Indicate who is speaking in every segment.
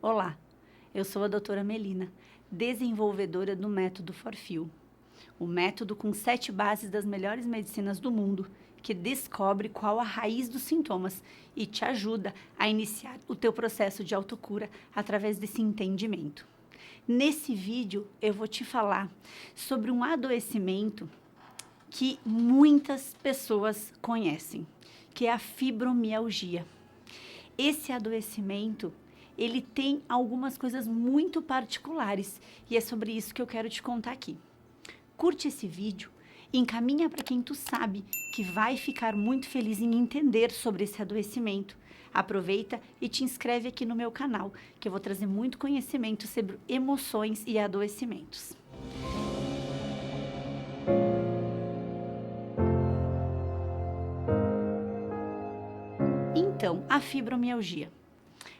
Speaker 1: Olá, eu sou a doutora Melina, desenvolvedora do método Forfil, o método com 7 bases das melhores medicinas do mundo, que descobre qual a raiz dos sintomas e te ajuda a iniciar o teu processo de autocura através desse entendimento. Nesse vídeo eu vou te falar sobre um adoecimento que muitas pessoas conhecem, que é a fibromialgia. Esse adoecimento, ele tem algumas coisas muito particulares e é sobre isso que eu quero te contar aqui. Curte esse vídeo, encaminha para quem tu sabe que vai ficar muito feliz em entender sobre esse adoecimento. Aproveita e te inscreve aqui no meu canal, que eu vou trazer muito conhecimento sobre emoções e adoecimentos. Então, a fibromialgia.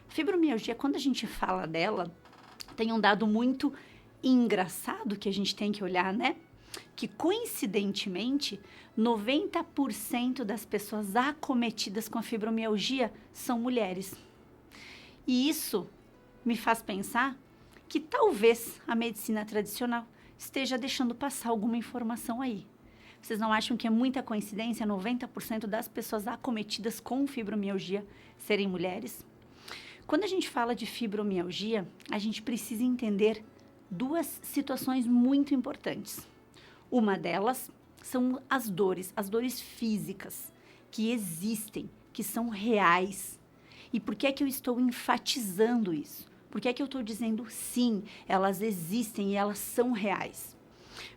Speaker 1: Fibromialgia, quando a gente fala dela, tem um dado muito engraçado que a gente tem que olhar, né? Que coincidentemente, 90% das pessoas acometidas com a fibromialgia são mulheres. E isso me faz pensar que talvez a medicina tradicional esteja deixando passar alguma informação aí. Vocês não acham que é muita coincidência 90% das pessoas acometidas com fibromialgia serem mulheres? Quando a gente fala de fibromialgia, a gente precisa entender duas situações muito importantes. Uma delas são as dores físicas que existem, que são reais. E por que é que eu estou enfatizando isso? Por que é que eu estou dizendo sim, elas existem e elas são reais?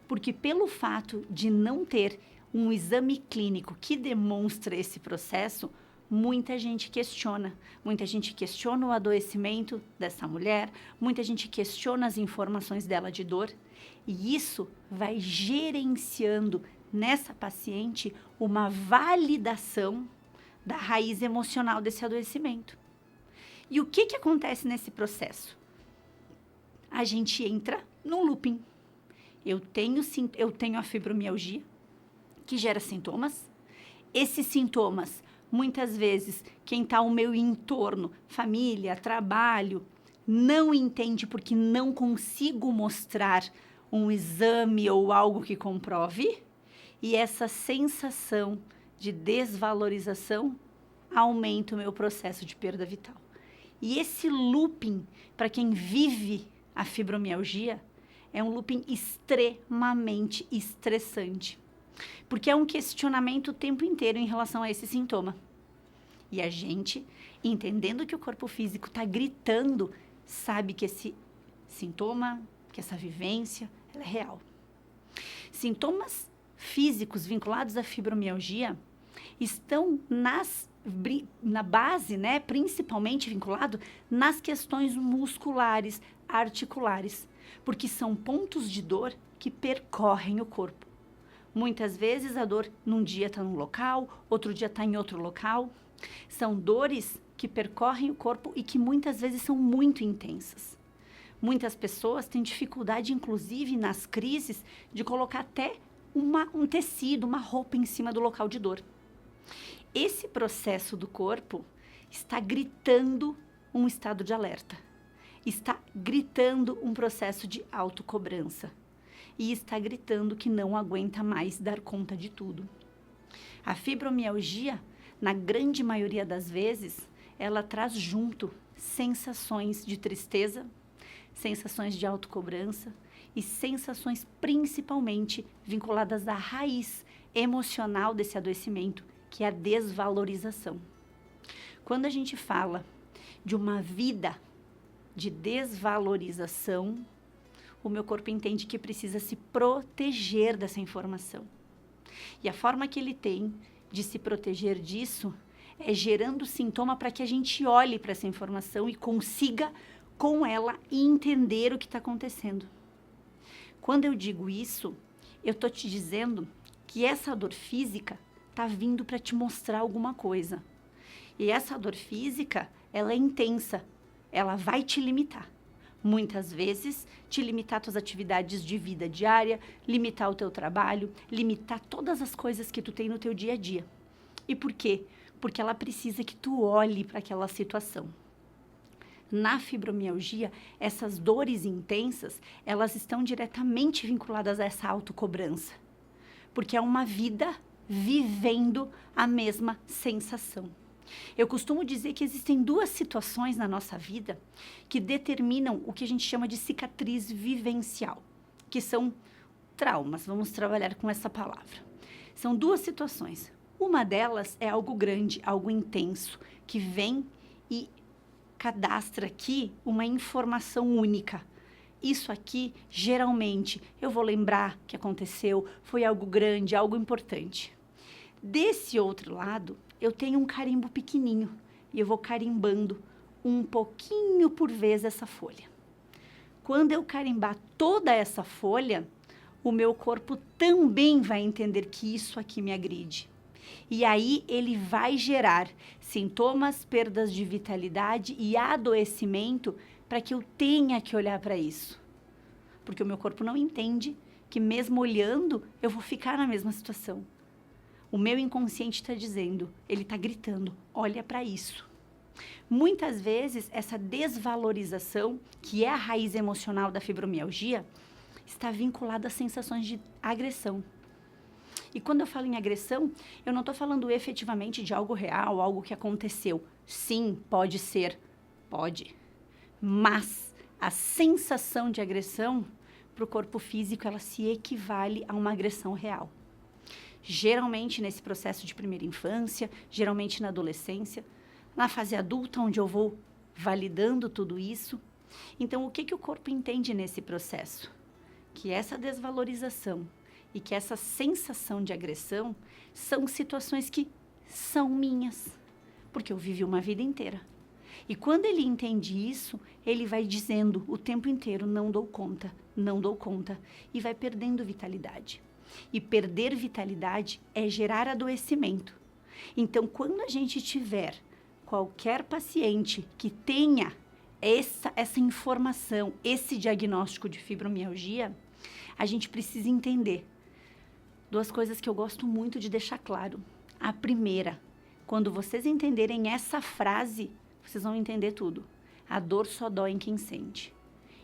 Speaker 1: Porque pelo fato de não ter um exame clínico que demonstra esse processo, muita gente questiona o adoecimento dessa mulher, muita gente questiona as informações dela de dor, e isso vai gerenciando nessa paciente uma validação da raiz emocional desse adoecimento. E o que acontece nesse processo? A gente entra num looping. Eu tenho a fibromialgia, que gera sintomas. Esses sintomas, muitas vezes, quem está ao meu entorno, família, trabalho, não entende porque não consigo mostrar um exame ou algo que comprove. E essa sensação de desvalorização aumenta o meu processo de perda vital. E esse looping, para quem vive a fibromialgia, é um looping extremamente estressante, porque é um questionamento o tempo inteiro em relação a esse sintoma. E a gente, entendendo que o corpo físico está gritando, sabe que esse sintoma, que essa vivência, ela é real. Sintomas físicos vinculados à fibromialgia estão na base, né, principalmente vinculado nas questões musculares, articulares, porque são pontos de dor que percorrem o corpo. Muitas vezes a dor num dia está num local, outro dia está em outro local. São dores que percorrem o corpo e que muitas vezes são muito intensas. Muitas pessoas têm dificuldade, inclusive nas crises, de colocar até um tecido, uma roupa em cima do local de dor. Esse processo do corpo está gritando um estado de alerta. Está gritando um processo de autocobrança. E está gritando que não aguenta mais dar conta de tudo. A fibromialgia, na grande maioria das vezes, ela traz junto sensações de tristeza, sensações de autocobrança e sensações principalmente vinculadas à raiz emocional desse adoecimento, que é a desvalorização. Quando a gente fala de uma vida de desvalorização, o meu corpo entende que precisa se proteger dessa informação. E a forma que ele tem de se proteger disso é gerando sintoma para que a gente olhe para essa informação e consiga com ela entender o que está acontecendo. Quando eu digo isso, eu estou te dizendo que essa dor física está vindo para te mostrar alguma coisa. E essa dor física, ela é intensa, ela vai te limitar. Muitas vezes, te limitar tuas atividades de vida diária, limitar o teu trabalho, limitar todas as coisas que tu tem no teu dia a dia. E por quê? Porque ela precisa que tu olhe para aquela situação. Na fibromialgia, essas dores intensas, elas estão diretamente vinculadas a essa autocobrança, porque é uma vida vivendo a mesma sensação. Eu costumo dizer que existem duas situações na nossa vida que determinam o que a gente chama de cicatriz vivencial, que são traumas, vamos trabalhar com essa palavra. São duas situações. Uma delas é algo grande, algo intenso, que vem e cadastra aqui uma informação única. Isso aqui, geralmente, eu vou lembrar que aconteceu, foi algo grande, algo importante. Desse outro lado, eu tenho um carimbo pequenininho e eu vou carimbando um pouquinho por vez essa folha. Quando eu carimbar toda essa folha, o meu corpo também vai entender que isso aqui me agride. E aí ele vai gerar sintomas, perdas de vitalidade e adoecimento para que eu tenha que olhar para isso. Porque o meu corpo não entende que mesmo olhando, eu vou ficar na mesma situação. O meu inconsciente está dizendo, ele está gritando, olha para isso. Muitas vezes, essa desvalorização, que é a raiz emocional da fibromialgia, está vinculada a sensações de agressão. E quando eu falo em agressão, eu não estou falando efetivamente de algo real, algo que aconteceu. Sim, pode ser, pode. Mas a sensação de agressão, para o corpo físico, ela se equivale a uma agressão real. Geralmente nesse processo de primeira infância, geralmente na adolescência, na fase adulta, onde eu vou validando tudo isso. Então, o que o corpo entende nesse processo? Que essa desvalorização e que essa sensação de agressão são situações que são minhas, porque eu vivi uma vida inteira. E quando ele entende isso, ele vai dizendo o tempo inteiro, não dou conta, e vai perdendo vitalidade. E perder vitalidade é gerar adoecimento. Então, quando a gente tiver qualquer paciente que tenha essa informação, esse diagnóstico de fibromialgia, a gente precisa entender duas coisas que eu gosto muito de deixar claro. A primeira, quando vocês entenderem essa frase, vocês vão entender tudo. A dor só dói em quem sente.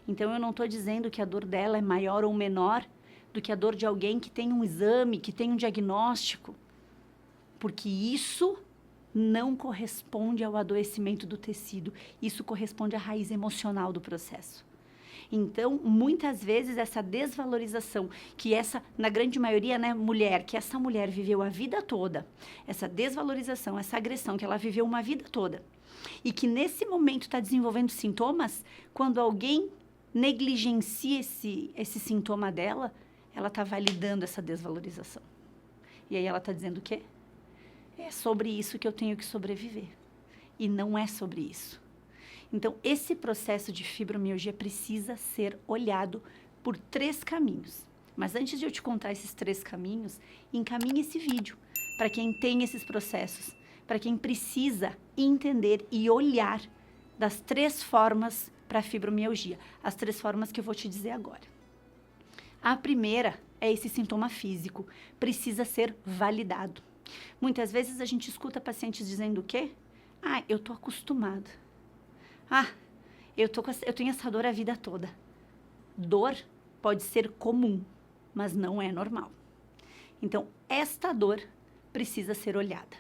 Speaker 1: Então, eu não estou dizendo que a dor dela é maior ou menor do que a dor de alguém que tem um exame, que tem um diagnóstico. Porque isso não corresponde ao adoecimento do tecido. Isso corresponde à raiz emocional do processo. Então, muitas vezes, essa desvalorização, que essa, na grande maioria, né, mulher, que essa mulher viveu a vida toda, essa desvalorização, essa agressão que ela viveu uma vida toda, e que nesse momento está desenvolvendo sintomas, quando alguém negligencia esse sintoma dela, ela está validando essa desvalorização. E aí ela está dizendo o quê? É sobre isso que eu tenho que sobreviver. E não é sobre isso. Então, esse processo de fibromialgia precisa ser olhado por 3 caminhos. Mas antes de eu te contar esses 3 caminhos, encaminhe esse vídeo para quem tem esses processos, para quem precisa entender e olhar das 3 formas para a fibromialgia, as 3 formas que eu vou te dizer agora. A primeira é esse sintoma físico, precisa ser validado. Muitas vezes a gente escuta pacientes dizendo o quê? Ah, eu tô acostumado. Ah, eu tenho essa dor a vida toda. Dor pode ser comum, mas não é normal. Então, esta dor precisa ser olhada.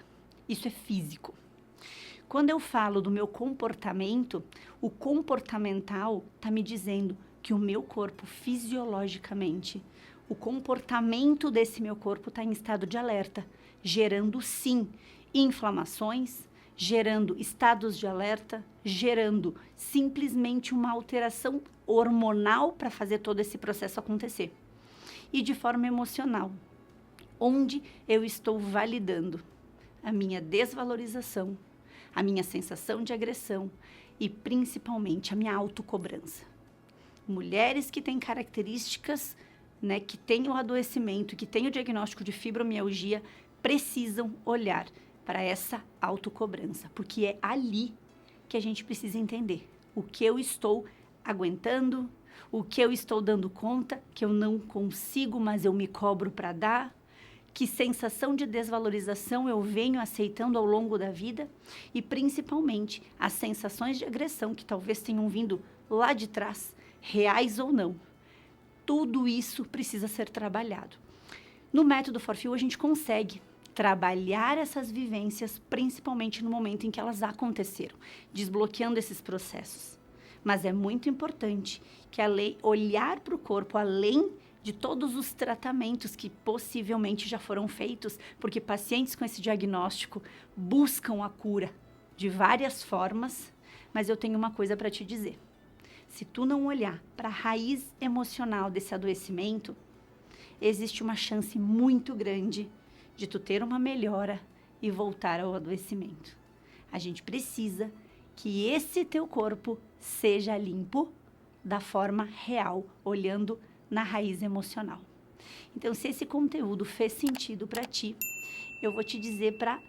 Speaker 1: Isso é físico. Quando eu falo do meu comportamento, o comportamental está me dizendo que o meu corpo, fisiologicamente, o comportamento desse meu corpo está em estado de alerta, gerando, sim, inflamações, gerando estados de alerta, gerando simplesmente uma alteração hormonal para fazer todo esse processo acontecer. E de forma emocional, onde eu estou validando a minha desvalorização, a minha sensação de agressão e principalmente a minha autocobrança. Mulheres que têm características, né, que têm o adoecimento, que têm o diagnóstico de fibromialgia, precisam olhar para essa autocobrança, porque é ali que a gente precisa entender o que eu estou aguentando, o que eu estou dando conta, que eu não consigo, mas eu me cobro para dar, Que sensação de desvalorização eu venho aceitando ao longo da vida? E, principalmente, as sensações de agressão que talvez tenham vindo lá de trás, reais ou não. Tudo isso precisa ser trabalhado. No método Forfil, a gente consegue trabalhar essas vivências, principalmente no momento em que elas aconteceram, desbloqueando esses processos. Mas é muito importante que olhar para o corpo além de todos os tratamentos que possivelmente já foram feitos, porque pacientes com esse diagnóstico buscam a cura de várias formas, mas eu tenho uma coisa para te dizer. Se tu não olhar para a raiz emocional desse adoecimento, existe uma chance muito grande de tu ter uma melhora e voltar ao adoecimento. A gente precisa que esse teu corpo seja limpo da forma real, olhando na raiz emocional. Então, se esse conteúdo fez sentido para ti, eu vou te dizer para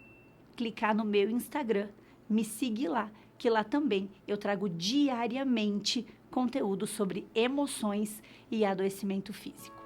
Speaker 1: clicar no meu Instagram, me seguir lá, que lá também eu trago diariamente conteúdo sobre emoções e adoecimento físico.